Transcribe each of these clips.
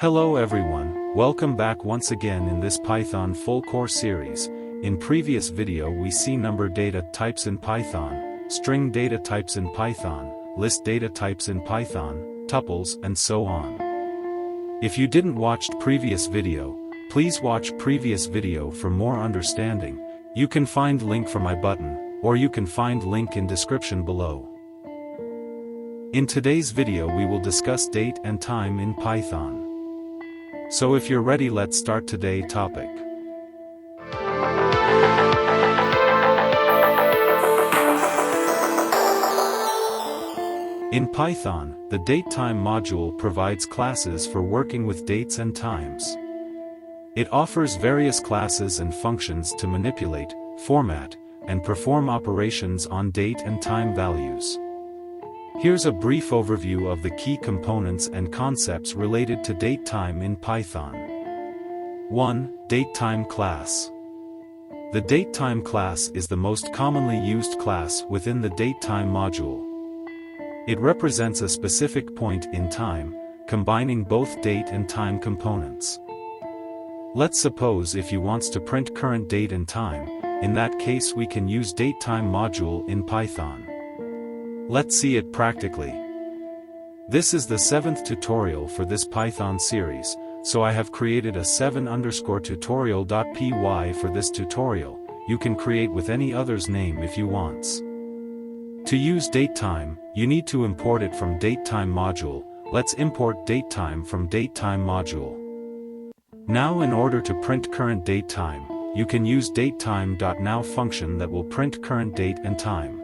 Hello everyone, welcome back once again in this Python full course series. In previous video we see number data types in Python, string data types in Python, list data types in Python, tuples and so on. If you didn't watch previous video, please watch previous video for more understanding. You can find link for my button, or you can find link in description below. In today's video we will discuss date and time in Python. So if you're ready, let's start today's topic. In Python, the Datetime module provides classes for working with dates and times. It offers various classes and functions to manipulate, format, and perform operations on date and time values. Here's a brief overview of the key components and concepts related to datetime in Python. 1. Datetime class. The datetime class is the most commonly used class within the datetime module. It represents a specific point in time, combining both date and time components. Let's suppose if you want to print current date and time, in that case we can use datetime module in Python. Let's see it practically. This is the 7th tutorial for this Python series, so I have created a 7_tutorial.py for this tutorial. You can create with any other's name if you want. To use datetime, you need to import it from datetime module. Let's import datetime from datetime module. Now in order to print current date time, you can use datetime.now function that will print current date and time.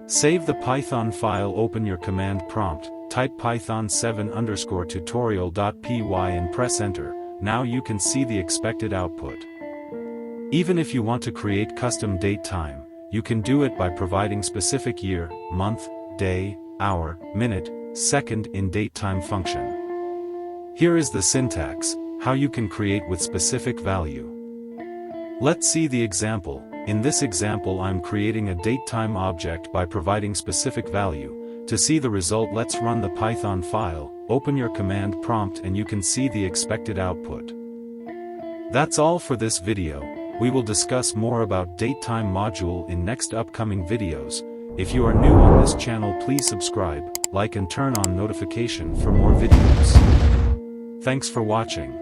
Save the Python file, open your command prompt, type python 7_tutorial.py and press enter. Now you can see the expected output. Even if you want to create custom date time, you can do it by providing specific year, month, day, hour, minute, second in datetime function. Here is the syntax, how you can create with specific value. Let's see the example. In this example I'm creating a datetime object by providing specific value. To see the result, let's run the Python file, open your command prompt and you can see the expected output. That's all for this video. We will discuss more about datetime module in next upcoming videos. If you are new on this channel, please subscribe, like and turn on notification for more videos. Thanks for watching.